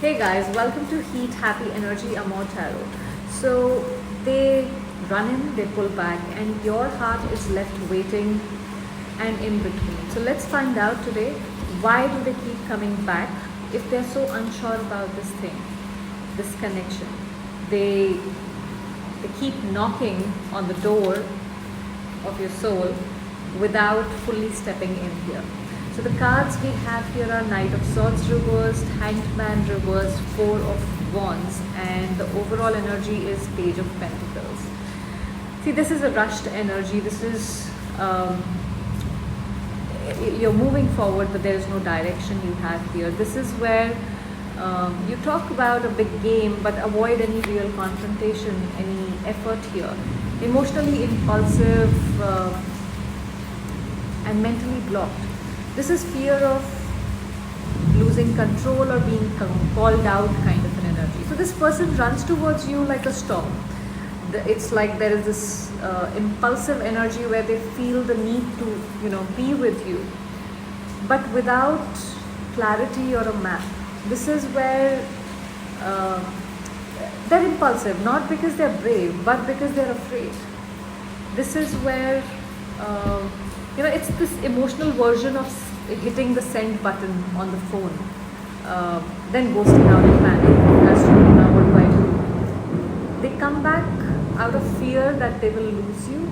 Hey guys, welcome to Heat Happy Energy Amor Tarot. So they run in, they pull back, and your heart is left waiting and in between. So let's find out today, why do they keep coming back if they're so unsure about this thing, this connection. They keep knocking on the door of your soul without fully stepping in here. So the cards we have here are Knight of Swords reversed, Hanged Man reversed, Four of Wands, and the overall energy is Page of Pentacles. See, this is a rushed energy. This is you're moving forward, but there is no direction you have here. This is where you talk about a big game, but avoid any real confrontation, any effort here. Emotionally impulsive and mentally blocked. This is fear of losing control or being called out kind of an energy. So this person runs towards you like a storm. It's like there is this impulsive energy where they feel the need to, be with you, but without clarity or a map. This is where they're impulsive, not because they're brave, but because they're afraid. This is where it's this emotional version of hitting the send button on the phone, then ghosting out in panic as to now what do I do. They come back out of fear that they will lose you,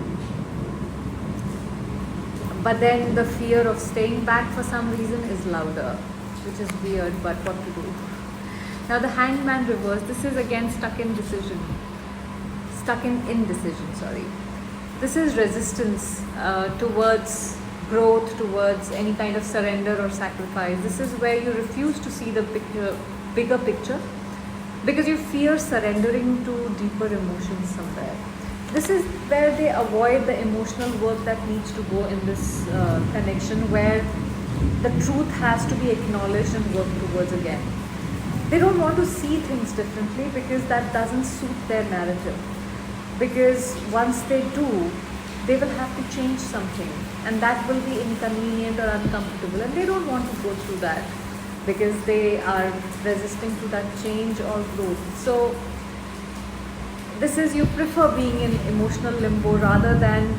but then the fear of staying back for some reason is louder, which is weird, but what to do. Now the Hanged Man reverse, this is again stuck in indecision, sorry. This is resistance towards growth, towards any kind of surrender or sacrifice. This is where you refuse to see the bigger picture because you fear surrendering to deeper emotions somewhere. This is where they avoid the emotional work that needs to go in this connection, where the truth has to be acknowledged and worked towards again. They don't want to see things differently because that doesn't suit their narrative. Because once they do, they will have to change something, and that will be inconvenient or uncomfortable, and they don't want to go through that because they are resisting to that change or growth. So this is, you prefer being in emotional limbo rather than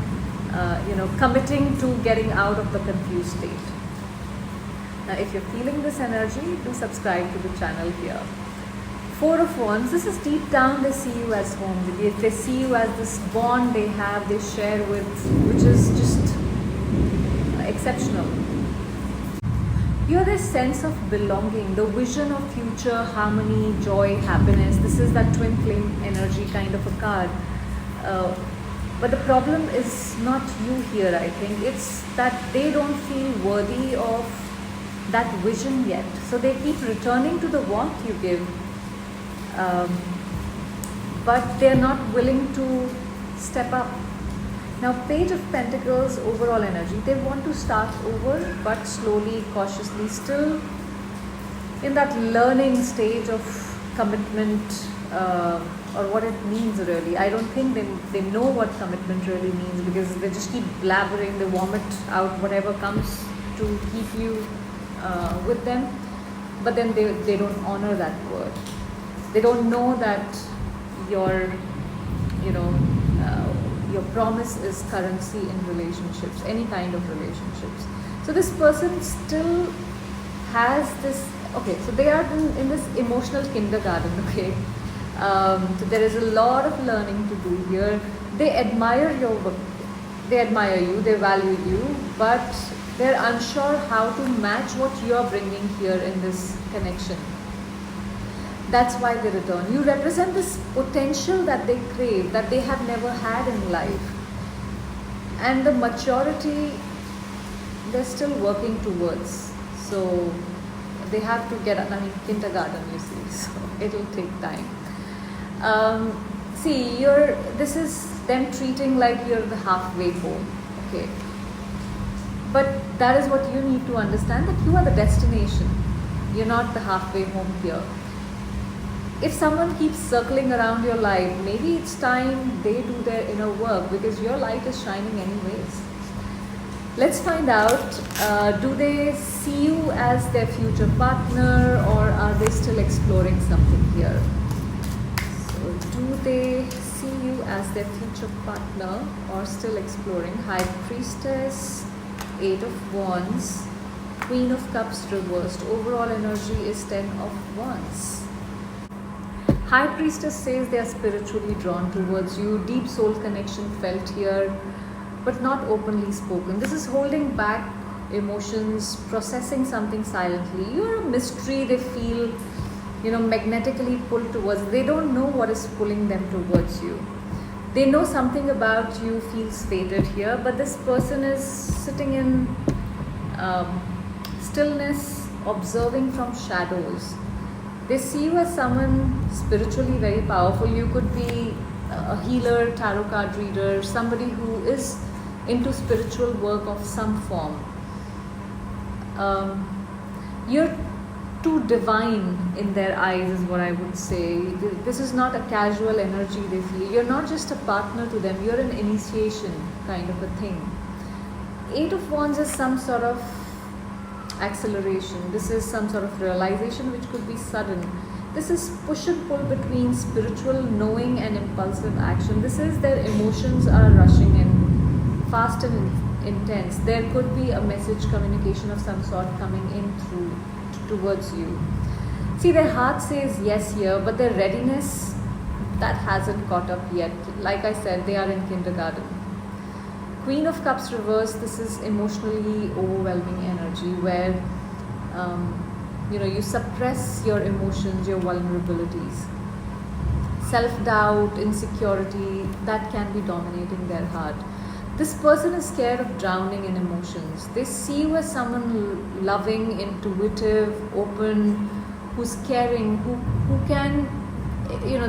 committing to getting out of the confused state. Now if you're feeling this energy, do subscribe to the channel here. Four of Wands, this is deep down they see you as home. They see you as this bond they share with, which is just exceptional. You're this sense of belonging, the vision of future, harmony, joy, happiness. This is that twin flame energy kind of a card. But the problem is not you here, I think. It's that they don't feel worthy of that vision yet. So they keep returning to the warmth you give. But they're not willing to step up. Now Page of Pentacles, overall energy, they want to start over, but slowly, cautiously, still in that learning stage of commitment, or what it means really. I don't think they know what commitment really means, because they just keep blabbering, they vomit out whatever comes to keep you with them, but then they don't honor that word. They don't know that your promise is currency in relationships, any kind of relationships. So this person still has this, okay, so they are in this emotional kindergarten, okay. So there is a lot of learning to do here. They admire your work, they admire you, they value you, but they're unsure how to match what you're bringing here in this connection. That's why they return. You represent this potential that they crave, that they have never had in life. And the maturity, they're still working towards. So they have to get, kindergarten, you see, so it'll take time. This is them treating like you're the halfway home, okay? But that is what you need to understand, that you are the destination. You're not the halfway home here. If someone keeps circling around your life, maybe it's time they do their inner work, because your light is shining anyways. Let's find out, do they see you as their future partner, or are they still exploring something here? So do they see you as their future partner or still exploring? High Priestess, Eight of Wands, Queen of Cups reversed. Overall energy is 10 of Wands. High Priestess says they are spiritually drawn towards you. Deep soul connection felt here, but not openly spoken. This is holding back emotions, processing something silently. You're a mystery they feel, magnetically pulled towards. They don't know what is pulling them towards you. They know something about you feels fated here, but this person is sitting in stillness, observing from shadows. They see you as someone spiritually very powerful. You could be a healer, tarot card reader, somebody who is into spiritual work of some form. You're too divine in their eyes is what I would say. This is not a casual energy they feel. You're not just a partner to them, you're an initiation kind of a thing. Eight of Wands is some sort of acceleration. This is some sort of realization which could be sudden. This is push and pull between spiritual knowing and impulsive action. This is their emotions are rushing in fast and intense. There could be a message communication of some sort coming in towards you. See, their heart says yes here, but their readiness, that hasn't caught up yet. Like I said, they are in kindergarten. Queen of Cups reversed, this is emotionally overwhelming energy where you suppress your emotions, your vulnerabilities. Self-doubt, insecurity, that can be dominating their heart. This person is scared of drowning in emotions. They see you as someone loving, intuitive, open, who's caring, who can,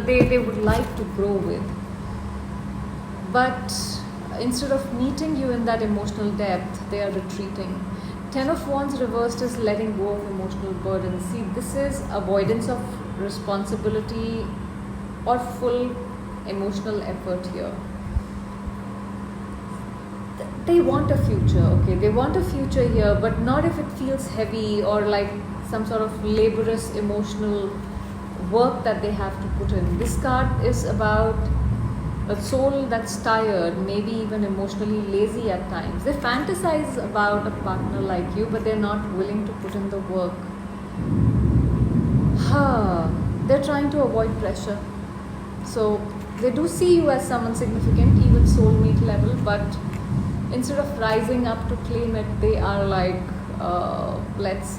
they would like to grow with. But instead of meeting you in that emotional depth, they are retreating. Ten of Wands reversed is letting go of emotional burden. See, this is avoidance of responsibility or full emotional effort here. They want a future, okay? They want a future here, but not if it feels heavy or like some sort of laborious emotional work that they have to put in. This card is about a soul that's tired, maybe even emotionally lazy at times. They fantasize about a partner like you, but they're not willing to put in the work. They're trying to avoid pressure. So they do see you as someone significant, even soulmate level, but instead of rising up to claim it, they are like, let's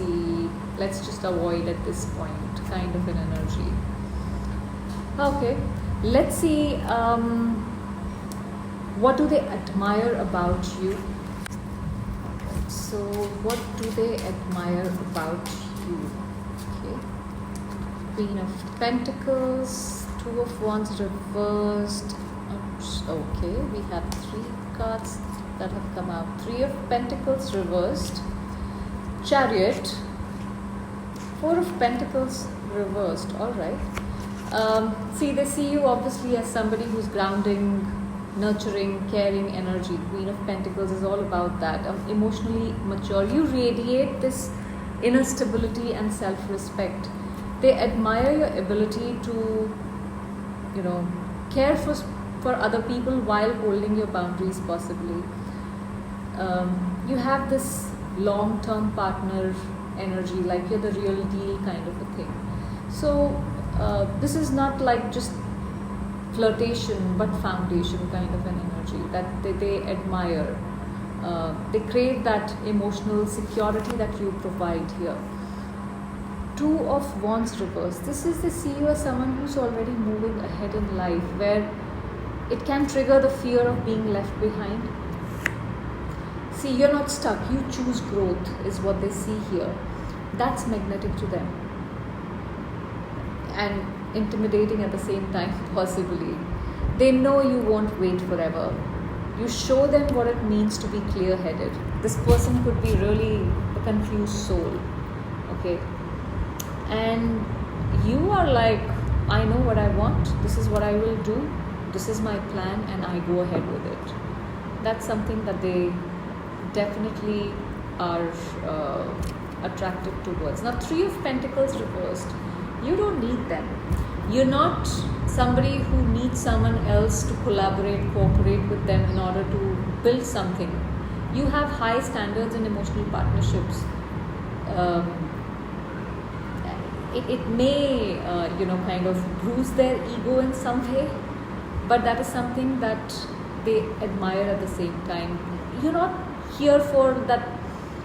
just avoid at this point, kind of an energy. Okay. Let's see, what do they admire about you? So, what do they admire about you? Okay. Queen of Pentacles, Two of Wands reversed. Oops. Okay, we have 3 cards that have come out. Three of Pentacles reversed. Chariot. 4 of Pentacles reversed. All right. See, they see you obviously as somebody who's grounding, nurturing, caring energy. Queen of Pentacles is all about that. Emotionally mature. You radiate this inner stability and self-respect. They admire your ability to, care for other people while holding your boundaries possibly. You have this long-term partner energy, like you're the real deal kind of a thing. So, this is not like just flirtation but foundation kind of an energy that they admire. They crave that emotional security that you provide here. Two of Wands reversed. This is, they see you as someone who's already moving ahead in life, where it can trigger the fear of being left behind. See, you're not stuck. You choose growth is what they see here. That's magnetic to them. And intimidating at the same time, possibly. They know you won't wait forever. You show them what it means to be clear-headed. This person could be really a confused soul, okay? And you are like, I know what I want, this is what I will do, this is my plan, and I go ahead with it. That's something that they definitely are attracted towards. Now, Three of Pentacles reversed, you don't need them. You're not somebody who needs someone else to collaborate, cooperate with them in order to build something. You have high standards in emotional partnerships. It may, kind of bruise their ego in some way, but that is something that they admire at the same time. You're not here for that,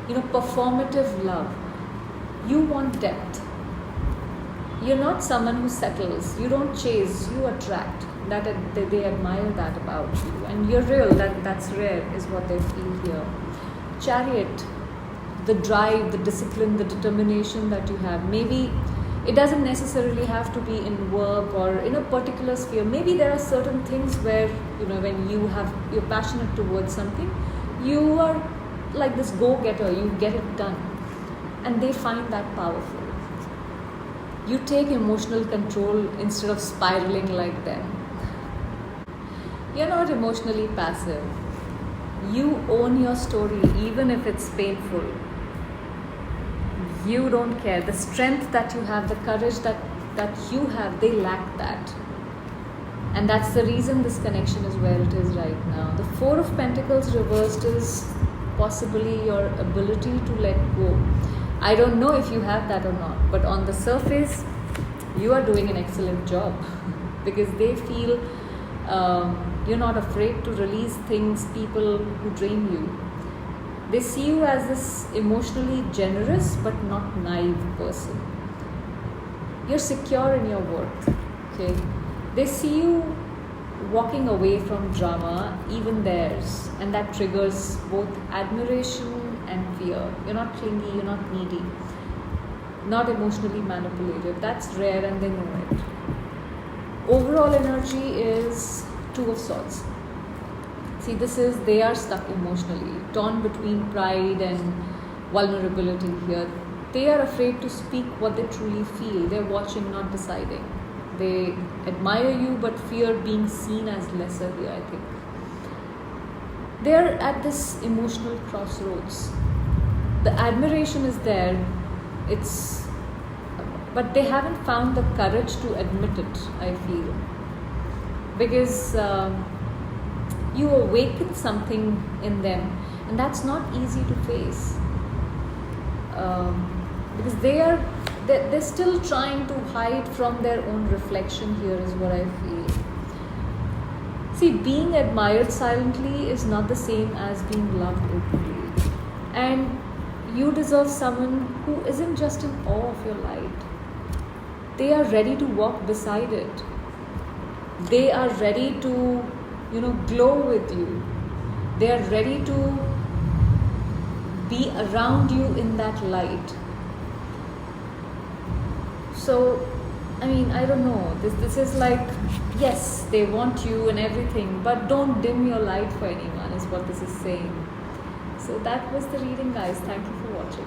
performative love. You want depth. You're not someone who settles. You don't chase, you attract. That they admire that about you, and you're real. That's rare, is what they feel here. Chariot, the drive, the discipline, the determination that you have. Maybe it doesn't necessarily have to be in work or in a particular sphere. Maybe there are certain things where, when you're passionate towards something, you are like this go-getter, you get it done. And they find that powerful. You take emotional control instead of spiraling like them. You're not emotionally passive. You own your story even if it's painful. You don't care. The strength that you have, the courage that you have, they lack that. And that's the reason this connection is where it is right now. The Four of Pentacles reversed is possibly your ability to let go. I don't know if you have that or not, but on the surface, you are doing an excellent job because they feel you're not afraid to release things, people who drain you. They see you as this emotionally generous but not naive person. You're secure in your worth. Okay, they see you walking away from drama, even theirs, and that triggers both admiration and fear. You're not clingy, you're not needy, not emotionally manipulative. That's rare, and they know it. Overall energy is Two of Swords. See, they are stuck emotionally, torn between pride and vulnerability here. They are afraid to speak what they truly feel. They're watching, not deciding. They admire you but fear being seen as lesser here, I think. They're at this emotional crossroads. The admiration is there, but they haven't found the courage to admit it, I feel. Because you awaken something in them, and that's not easy to face. Because they're still trying to hide from their own reflection here, is what I feel. See, being admired silently is not the same as being loved openly. And you deserve someone who isn't just in awe of your light. They are ready to walk beside it. They are ready to, glow with you. They are ready to be around you in that light. So, I don't know. This is like, yes, they want you and everything, but don't dim your light for anyone, is what this is saying. So that was the reading, guys. Thank you for watching.